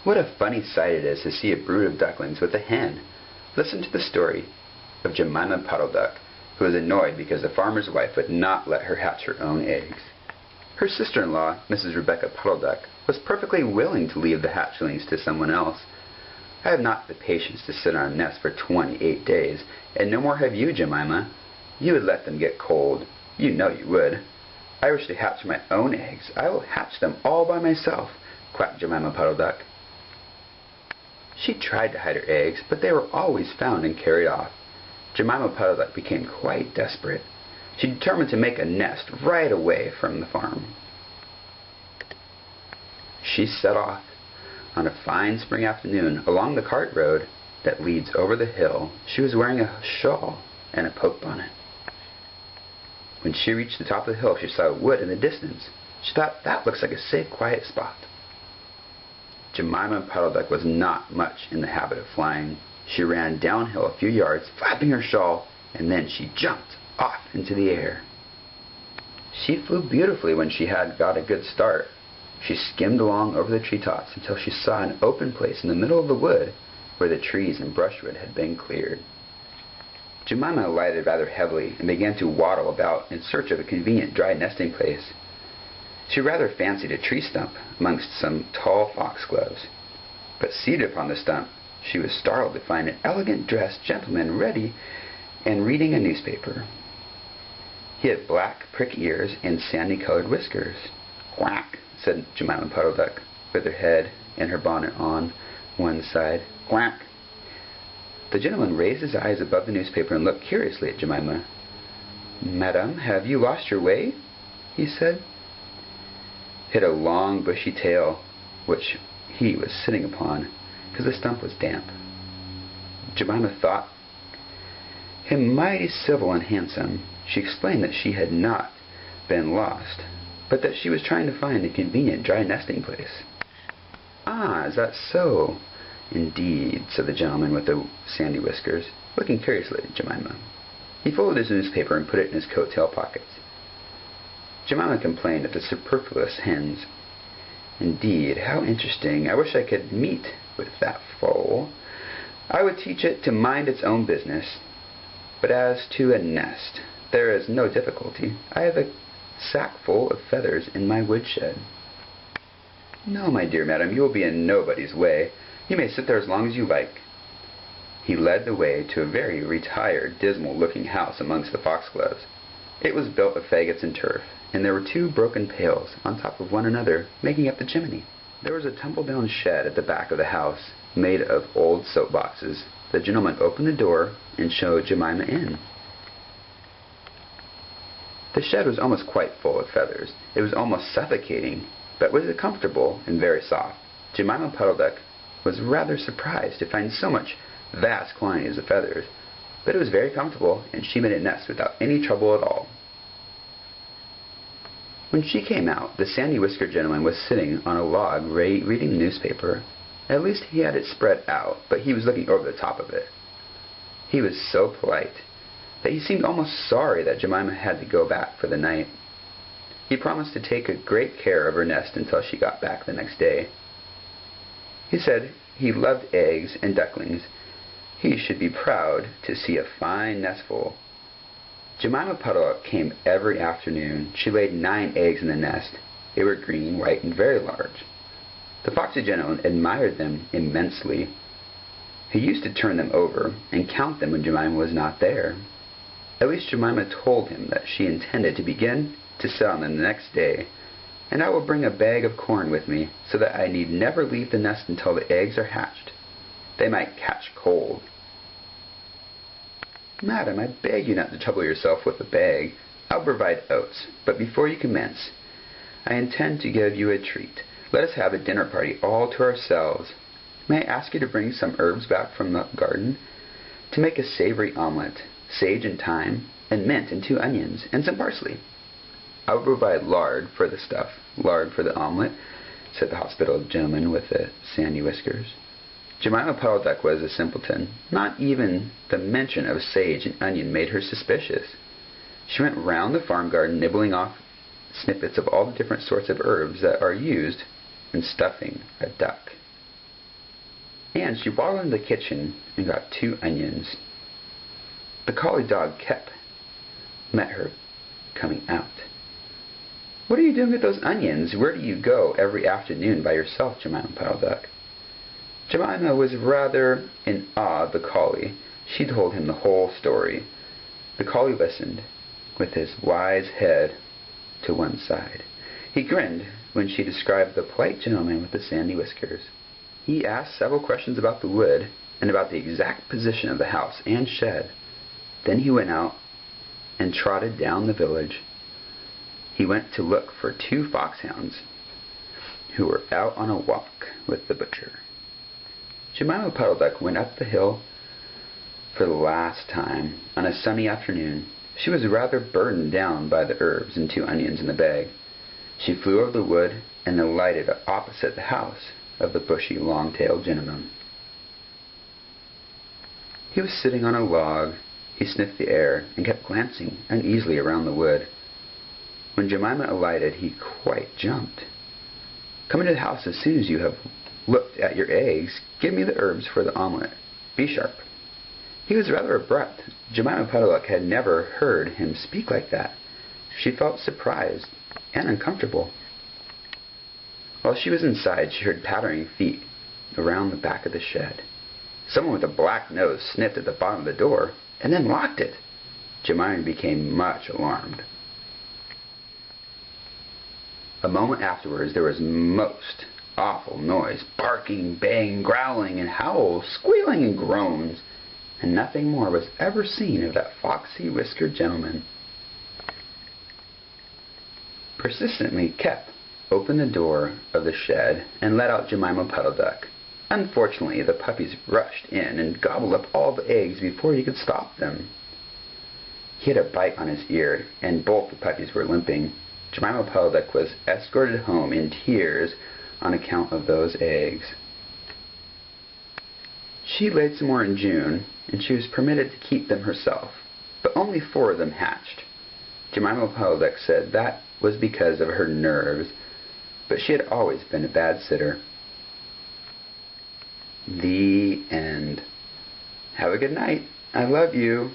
What a funny sight it is to see a brood of ducklings with a hen. Listen to the story of Jemima Puddle Duck, who was annoyed because the farmer's wife would not let her hatch her own eggs. Her sister-in-law, Mrs. Rebecca Puddle Duck, was perfectly willing to leave the hatchlings to someone else. I have not the patience to sit on a nest for 28 days, and no more have you, Jemima. You would let them get cold. You know you would. I wish to hatch my own eggs. I will hatch them all by myself, quacked Jemima Puddle Duck. She tried to hide her eggs, but they were always found and carried off. Jemima Puddle Duck became quite desperate. She determined to make a nest right away from the farm. She set off. On a fine spring afternoon, along the cart road that leads over the hill, she was wearing a shawl and a poke bonnet. When she reached the top of the hill, she saw a wood in the distance. She thought, that looks like a safe, quiet spot. Jemima Puddle Duck was not much in the habit of flying. She ran downhill a few yards, flapping her shawl, and then she jumped off into the air. She flew beautifully when she had got a good start. She skimmed along over the treetops until she saw an open place in the middle of the wood where the trees and brushwood had been cleared. Jemima alighted rather heavily and began to waddle about in search of a convenient dry nesting place. She rather fancied a tree stump amongst some tall foxgloves, but seated upon the stump, she was startled to find an elegant-dressed gentleman ready and reading a newspaper. He had black prick ears and sandy-colored whiskers. "Quack," said Jemima Puddle Duck, with her head and her bonnet on one side. "Quack." The gentleman raised his eyes above the newspaper and looked curiously at Jemima. "Madam, have you lost your way?" he said. He had a long bushy tail, which he was sitting upon, because the stump was damp. Jemima thought him mighty civil and handsome. She explained that she had not been lost, but that she was trying to find a convenient dry nesting place. "Ah, is that so? Indeed," said the gentleman with the sandy whiskers, looking curiously at Jemima. He folded his newspaper and put it in his coat-tail pockets. Jemima complained of the superfluous hens. "Indeed, how interesting. I wish I could meet with that fowl. I would teach it to mind its own business. But as to a nest, there is no difficulty. I have a sack full of feathers in my woodshed." "No, my dear madam, you will be in nobody's way. You may sit there as long as you like." He led the way to a very retired, dismal-looking house amongst the foxgloves. It was built of faggots and turf, and there were two broken pails on top of one another, making up the chimney. There was a tumble-down shed at the back of the house, made of old soap boxes. The gentleman opened the door and showed Jemima in. The shed was almost quite full of feathers. It was almost suffocating, but was comfortable and very soft. Jemima Puddle Duck was rather surprised to find so much vast quantities of feathers, but it was very comfortable, and she made a nest without any trouble at all. When she came out, the sandy-whiskered gentleman was sitting on a log reading the newspaper. At least he had it spread out, but he was looking over the top of it. He was so polite that he seemed almost sorry that Jemima had to go back for the night. He promised to take great care of her nest until she got back the next day. He said he loved eggs and ducklings. He should be proud to see a fine nestful. Jemima Puddle Duck came every afternoon. She laid 9 eggs in the nest. They were green, white, and very large. The foxy gentleman admired them immensely. He used to turn them over and count them when Jemima was not there. At least Jemima told him that she intended to begin to sit on them the next day, and "I will bring a bag of corn with me, so that I need never leave the nest until the eggs are hatched. They might catch cold." "Madam, I beg you not to trouble yourself with the bag. I'll provide oats, but before you commence, I intend to give you a treat. Let us have a dinner party all to ourselves. May I ask you to bring some herbs back from the garden, to make a savory omelette, sage and thyme, and mint and 2 onions, and some parsley." "I will provide lard for the stuff, lard for the omelette," said the hospitable gentleman with the sandy whiskers. Jemima Puddle Duck was a simpleton. Not even the mention of sage and onion made her suspicious. She went round the farm garden nibbling off snippets of all the different sorts of herbs that are used in stuffing a duck. and she waddled into the kitchen and got 2 onions. The collie dog Kep met her coming out. "What are you doing with those onions? Where do you go every afternoon by yourself, Jemima Puddle Duck?" Jemima was rather in awe of the collie. She told him the whole story. The collie listened, with his wise head to one side. He grinned when she described the polite gentleman with the sandy whiskers. He asked several questions about the wood and about the exact position of the house and shed. Then he went out and trotted down the village. He went to look for 2 foxhounds who were out on a walk with the butcher. Jemima Puddle Duck went up the hill for the last time on a sunny afternoon. She was rather burdened down by the herbs and 2 onions in the bag. She flew over the wood and alighted opposite the house of the bushy, long-tailed gentleman. He was sitting on a log. He sniffed the air and kept glancing uneasily around the wood. When Jemima alighted, he quite jumped. "Come into the house as soon as you have looked at your eggs. Give me the herbs for the omelette. Be sharp." He was rather abrupt. Jemima Puddle Duck had never heard him speak like that. She felt surprised and uncomfortable. While she was inside, she heard pattering feet around the back of the shed. Someone with a black nose sniffed at the bottom of the door and then locked it. Jemima became much alarmed. A moment afterwards, there was most awful noise, barking, baying, growling, and howls, squealing, and groans, and nothing more was ever seen of that foxy, whiskered gentleman. Persistently, Kep opened the door of the shed and let out Jemima Puddle Duck. Unfortunately, the puppies rushed in and gobbled up all the eggs before he could stop them. He had a bite on his ear, and both the puppies were limping. Jemima Puddle Duck was escorted home in tears on account of those eggs. She laid some more in June, and she was permitted to keep them herself, but only 4 of them hatched. Jemima Puddle Duck said that was because of her nerves, but she had always been a bad sitter. The end. Have a good night. I love you.